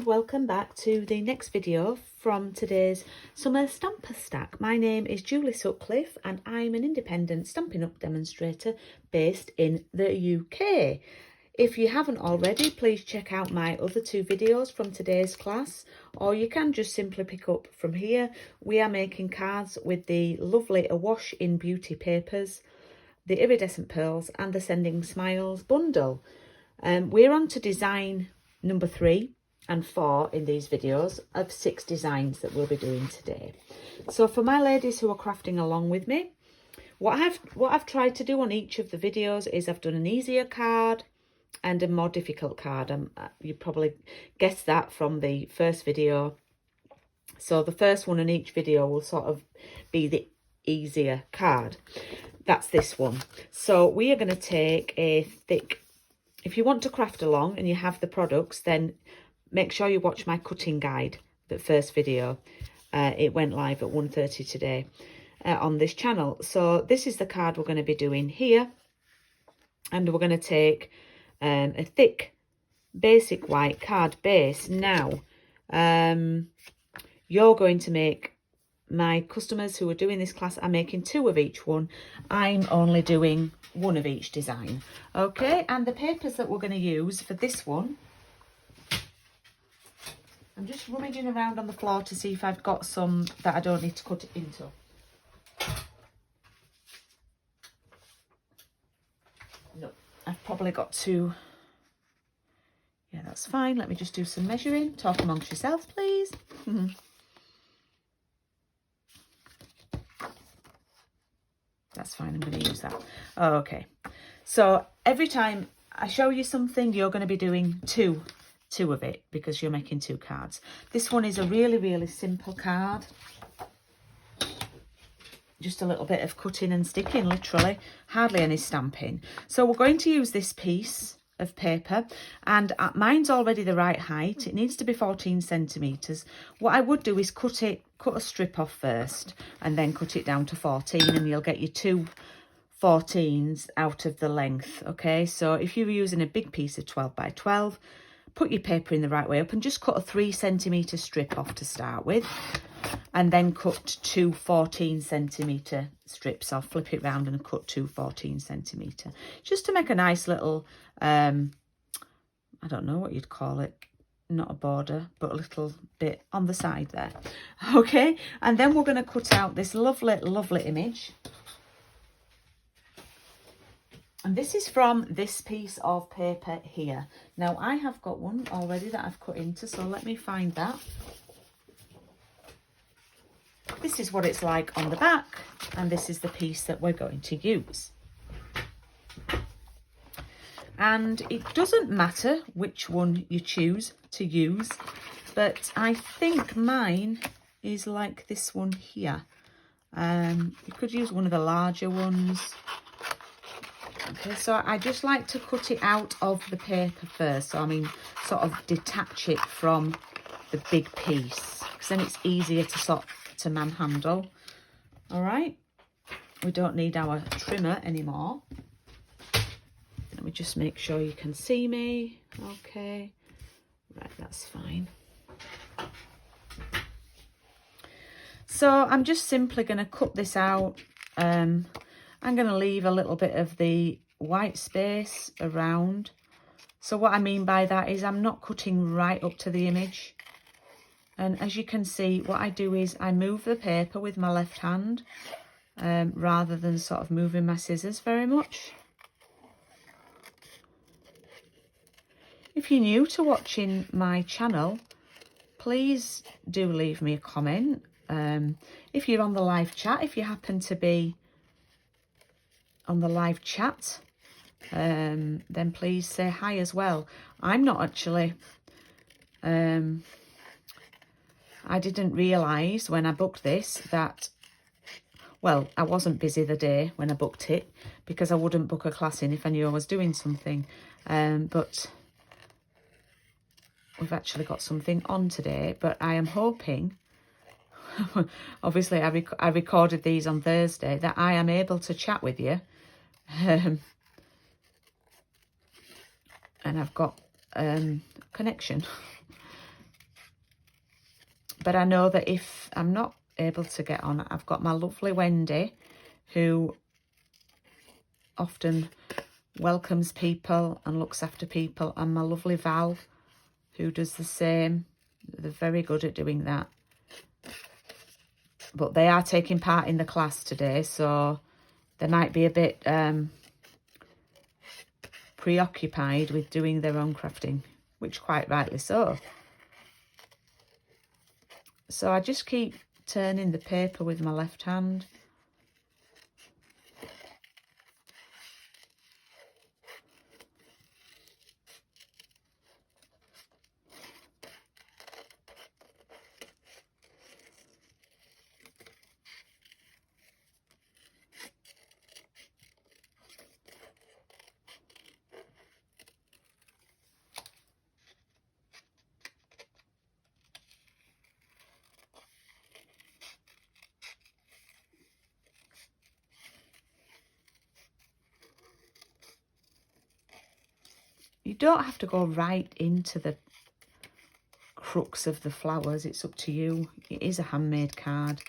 welcome back to the next video from today's summer stamper stack. My name is Julie Sutcliffe and I'm an independent Stampin' Up demonstrator based in the UK. If you haven't already, please check out my other two videos from today's class, or you can just simply pick up from here. We are making cards with the lovely Awash in Beauty papers, the Iridescent Pearls and the Sending Smiles bundle. We're on to design number 3 and 4 in these videos of 6 designs that we'll be doing today. So for my ladies who are crafting along with me, what I've tried to do on each of the videos is I've done an easier card and a more difficult card. You probably guessed that from the first video. So the first one in each video will sort of be the easier card. That's this one. So we are going to take a thick, if you want to craft along and you have the products, then make sure you watch my cutting guide, the first video. It went live at 1:30 today on this channel. So this is the card we're going to be doing here. And we're going to take a thick basic white card base. Now, you're going to make, my customers who are doing this class are making 2 of each one. I'm only doing 1 of each design. Okay, and the papers that we're going to use for this one, I'm just rummaging around on the floor to see if I've got some that I don't need to cut it into. No, I've probably got 2. Yeah, that's fine. Let me just do some measuring. Talk amongst yourselves, please. That's fine, I'm going to use that. Okay, so every time I show you something, you're going to be doing two of it because you're making 2 cards. This one is a really simple card. Just a little bit of cutting and sticking, literally. Hardly any stamping. So we're going to use this piece of paper, and mine's already the right height. It needs to be 14 centimetres. What I would do is cut a strip off first and then cut it down to 14, and you'll get your 2 14s out of the length. Okay, so if you're using a big piece of 12 by 12, put your paper in the right way up and just cut a 3 centimetre strip off to start with, and then cut 2 14 centimetre strips off. Flip it round and cut 2 14 centimetre, just to make a nice little I don't know what you'd call it, not a border but a little bit on the side there. Okay, and then we're going to cut out this lovely image, and this is from this piece of paper here. Now I have got one already that I've cut into, so let me find that. This is what it's like on the back, and this is the piece that we're going to use. And it doesn't matter which one you choose to use, but I think mine is like this one here. You could use one of the larger ones. Okay, so I just like to cut it out of the paper first. So I mean, sort of detach it from the big piece, because then it's easier to manhandle. All right, we don't need our trimmer anymore. Let me just make sure you can see me. Okay, right, that's fine. So I'm just simply going to cut this out. I'm going to leave a little bit of the white space around. So what I mean by that is I'm not cutting right up to the image. And as you can see, what I do is I move the paper with my left hand rather than sort of moving my scissors very much. If you're new to watching my channel, please do leave me a comment. If you're on the live chat, if you happen to be on the live chat, then please say hi as well. I'm not actually, I didn't realise when I booked this that, well, I wasn't busy the day when I booked it, because I wouldn't book a class in if I knew I was doing something. But we've actually got something on today, but I am hoping, obviously I recorded these on Thursday, that I am able to chat with you. And I've got connection. But I know that if I'm not able to get on, I've got my lovely Wendy, who often welcomes people and looks after people, and my lovely Val, who does the same. They're very good at doing that. But they are taking part in the class today, so they might be a bit preoccupied with doing their own crafting, which quite rightly so. So I just keep turning the paper with my left hand. You don't have to go right into the crux of the flowers. It's up to you. It is a handmade card.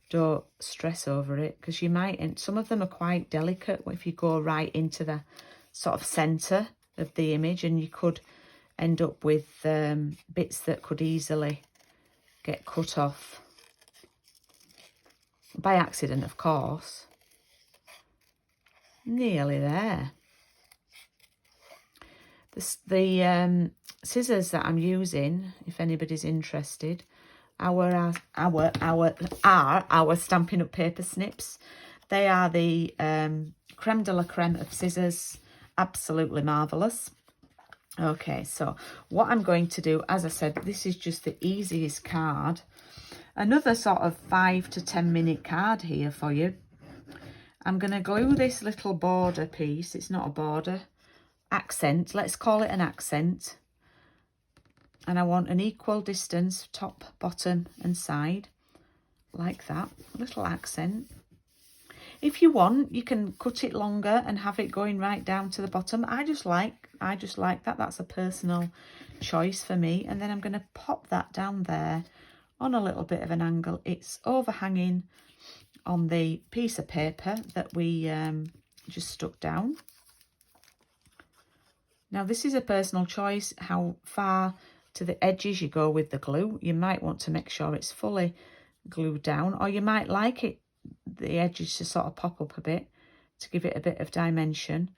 Don't stress over it, because you might, and some of them are quite delicate if you go right into the sort of centre of the image, and you could end up with bits that could easily get cut off. By accident, of course. Nearly there. The scissors that I'm using, if anybody's interested, are our Stampin' Up paper snips. They are the creme de la creme of scissors. Absolutely marvellous. Okay, so what I'm going to do, as I said, this is just the easiest card. Another sort of 5 to 10 minute card here for you. I'm going to glue this little border piece. It's not a border. Accent, let's call it an accent, and I want an equal distance top, bottom and side, like that, a little accent. If you want, you can cut it longer and have it going right down to the bottom. I just like that. That's a personal choice for me. And then I'm going to pop that down there on a little bit of an angle. It's overhanging on the piece of paper that we just stuck down. Now, this is a personal choice, how far to the edges you go with the glue. You might want to make sure it's fully glued down, or you might like it, the edges to sort of pop up a bit to give it a bit of dimension.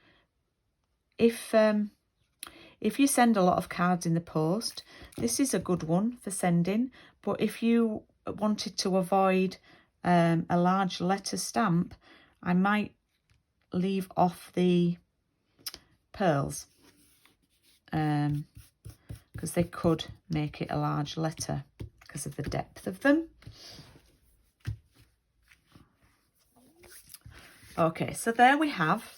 If you send a lot of cards in the post, this is a good one for sending. But if you wanted to avoid a large letter stamp, I might leave off the pearls, because they could make it a large letter because of the depth of them. Okay, so there we have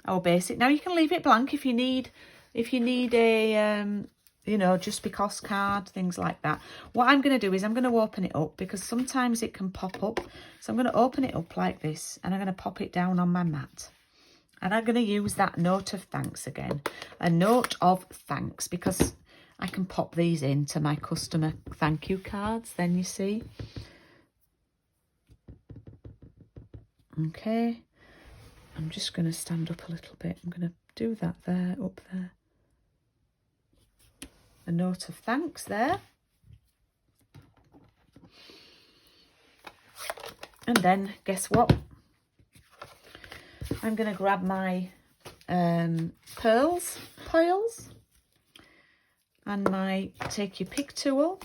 our basic. Now you can leave it blank if you need a you know, just because card, things like that. What I'm going to do is I'm going to open it up, because sometimes it can pop up. So I'm going to open it up like this, and I'm going to pop it down on my mat. And I'm going to use that note of thanks again. A note of thanks, because I can pop these into my customer thank you cards then, you see. Okay. I'm just going to stand up a little bit. I'm going to do that there, up there. A note of thanks there. And then, guess what? I'm going to grab my pearls and my take your pick tool.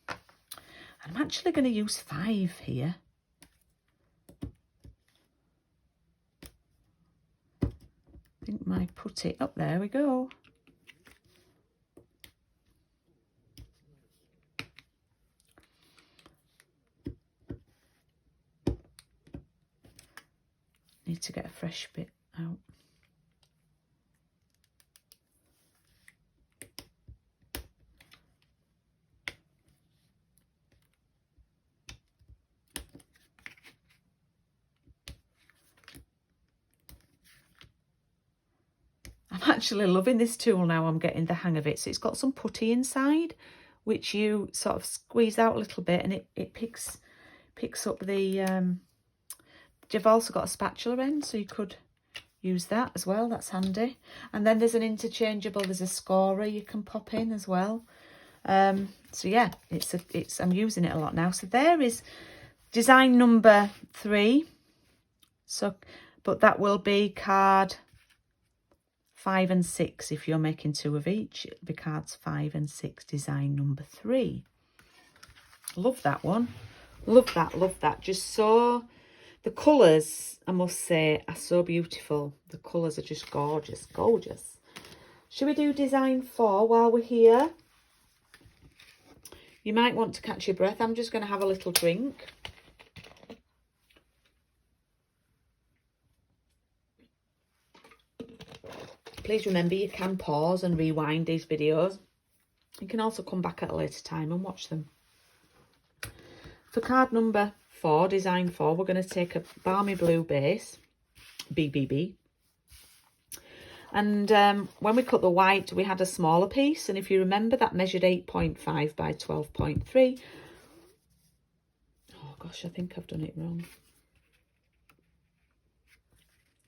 I'm actually going to use 5 here. I think my putty, up there we go. Need to get a fresh bit out. I'm actually loving this tool now. I'm getting the hang of it. So it's got some putty inside, which you sort of squeeze out a little bit, and it picks up the, you've also got a spatula end, so you could use that as well. That's handy. And then there's an interchangeable, there's a scorer you can pop in as well. So yeah, I'm using it a lot now. So there is design number 3. So, but that will be card 5 and 6. If you're making 2 of each, it'll be cards 5 and 6, design number 3. Love that one. Love that, love that. Just so, the colours, I must say, are so beautiful. The colours are just gorgeous, gorgeous. Should we do design 4 while we're here? You might want to catch your breath. I'm just going to have a little drink. Please remember, you can pause and rewind these videos. You can also come back at a later time and watch them. For card number 4, design 4, we're going to take a balmy blue base, BBB. And when we cut the white, we had a smaller piece. And if you remember, that measured 8.5 by 12.3. Oh gosh, I think I've done it wrong.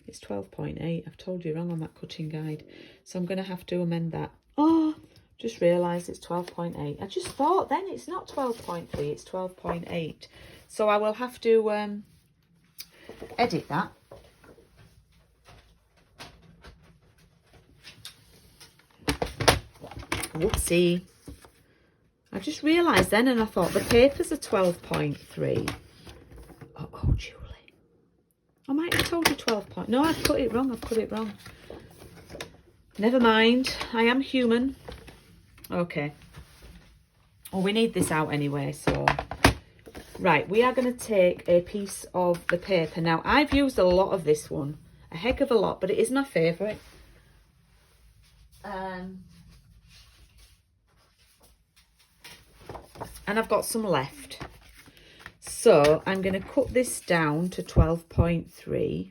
It's 12.8. I've told you wrong on that cutting guide. So I'm going to have to amend that. Oh, just realised it's 12.8. I just thought then it's not 12.3, it's 12.8. So I will have to edit that. Whoopsie. I just realised then, and I thought the papers are 12.3. Oh, Julie. I might have told you 12 No, I've put it wrong. I've put it wrong. Never mind. I am human. Okay. Well, we need this out anyway, so... Right, we are going to take a piece of the paper. Now, I've used a lot of this one. A heck of a lot, but it is my favourite. And I've got some left. So I'm going to cut this down to 12.3.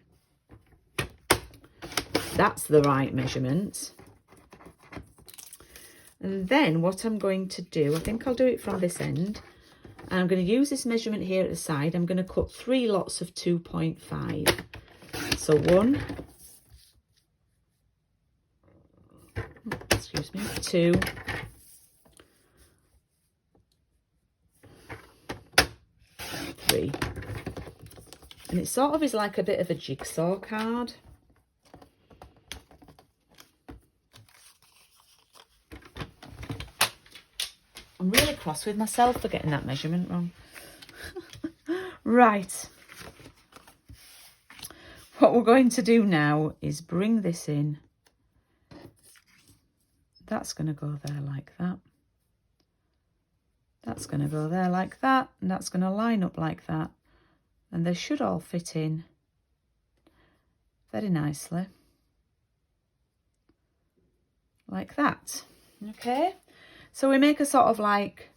That's the right measurement. And then what I'm going to do, I think I'll do it from this end. And I'm going to use this measurement here at the side. I'm going to cut 3 lots of 2.5. So 1, excuse me, 2, 3. And it sort of is like a bit of a jigsaw card. I'm really cross with myself for getting that measurement wrong. Right. What we're going to do now is bring this in. That's going to go there like that. That's going to go there like that. And that's going to line up like that. And they should all fit in very nicely. Like that. Okay. So we make a sort of like,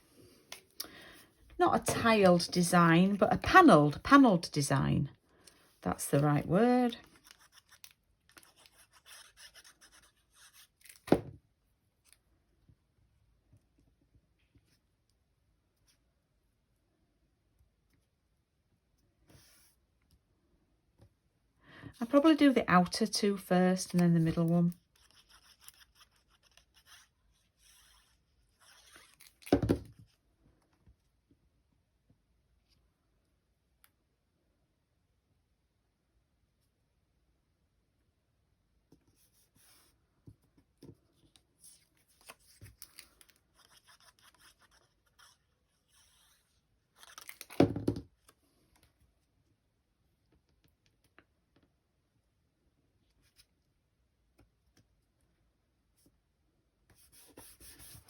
not a tiled design, but a panelled design. That's the right word. I'll probably do the outer 2 first and then the middle one.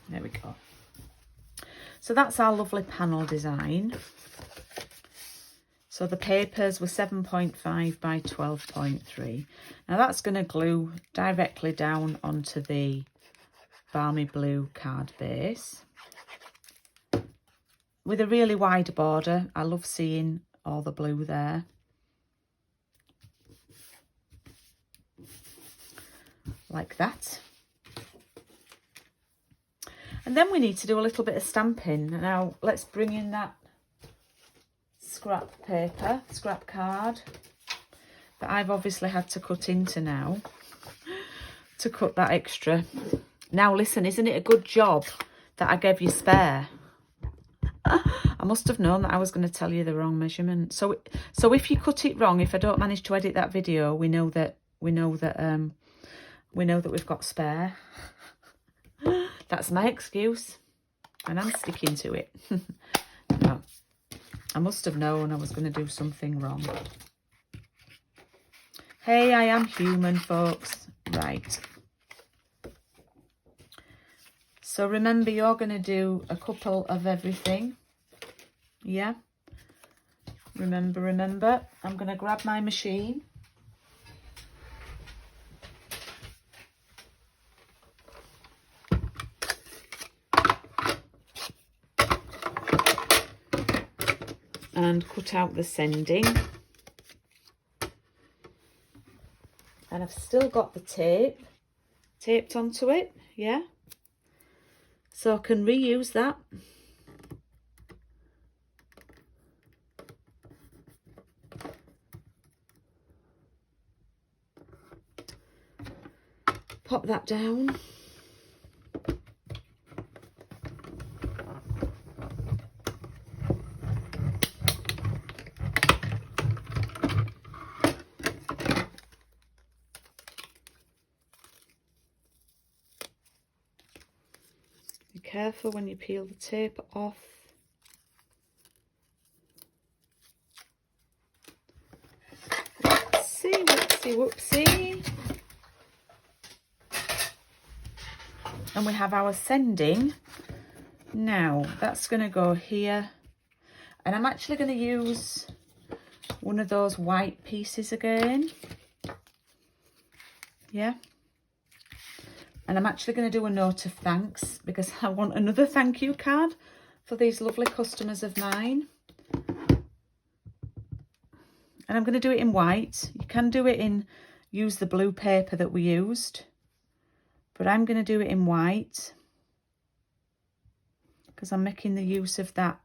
There we go. So that's our lovely panel design. So the papers were 7.5 by 12.3. Now that's going to glue directly down onto the balmy blue card base. With a really wide border. I love seeing all the blue there. Like that. And then we need to do a little bit of stamping. Now let's bring in that scrap paper, scrap card that I've obviously had to cut into now to cut that extra. Now listen, isn't it a good job that I gave you spare? I must have known that I was going to tell you the wrong measurement. So if you cut it wrong, if I don't manage to edit that video, we know that we've got spare. That's my excuse, and I'm sticking to it. No, I must have known I was going to do something wrong. Hey, I am human, folks. Right. So remember, you're going to do a couple of everything. Yeah. Remember. I'm going to grab my machine. And cut out the sending. And I've still got the tape taped onto it, yeah? So I can reuse that. Pop that down. Be careful when you peel the tape off. Whoopsie. And we have our sending. Now that's going to go here, and I'm actually going to use one of those white pieces again. Yeah. And I'm actually going to do a note of thanks because I want another thank you card for these lovely customers of mine. And I'm going to do it in white. You can do it in, use the blue paper that we used. But I'm going to do it in white because I'm making the use of that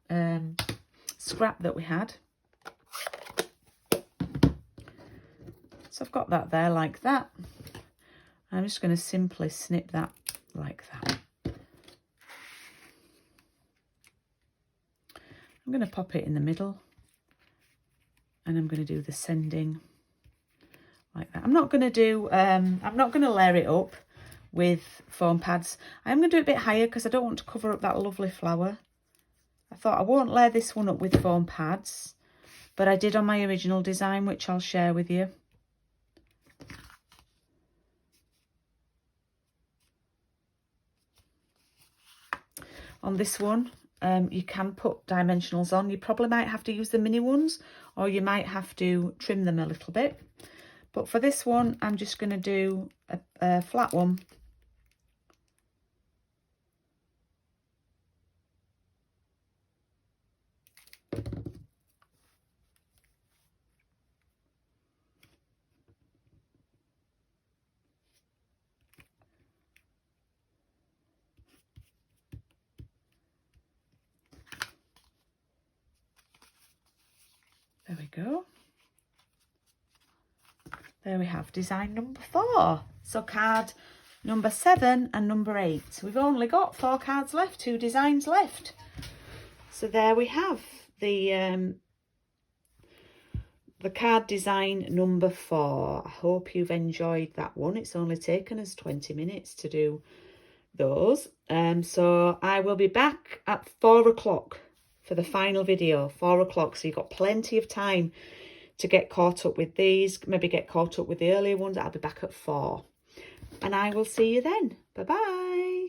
scrap that we had. So I've got that there like that. I'm just going to simply snip that like that. I'm going to pop it in the middle. And I'm going to do the sending like that. I'm not going to layer it up with foam pads. I'm going to do it a bit higher because I don't want to cover up that lovely flower. I thought I won't layer this one up with foam pads, but I did on my original design, which I'll share with you. On this one, you can put dimensionals on. You probably might have to use the mini ones, or you might have to trim them a little bit. But for this one, I'm just going to do a flat one. There we go. There we have design number 4. So card number 7 and number 8. We've only got 4 cards left, 2 designs left. So there we have the card design number 4. I hope you've enjoyed that one. It's only taken us 20 minutes to do those. So I will be back at 4 o'clock for the final video, 4 o'clock. So you've got plenty of time to get caught up with these, maybe get caught up with the earlier ones. I'll be back at 4. And I will see you then. Bye-bye.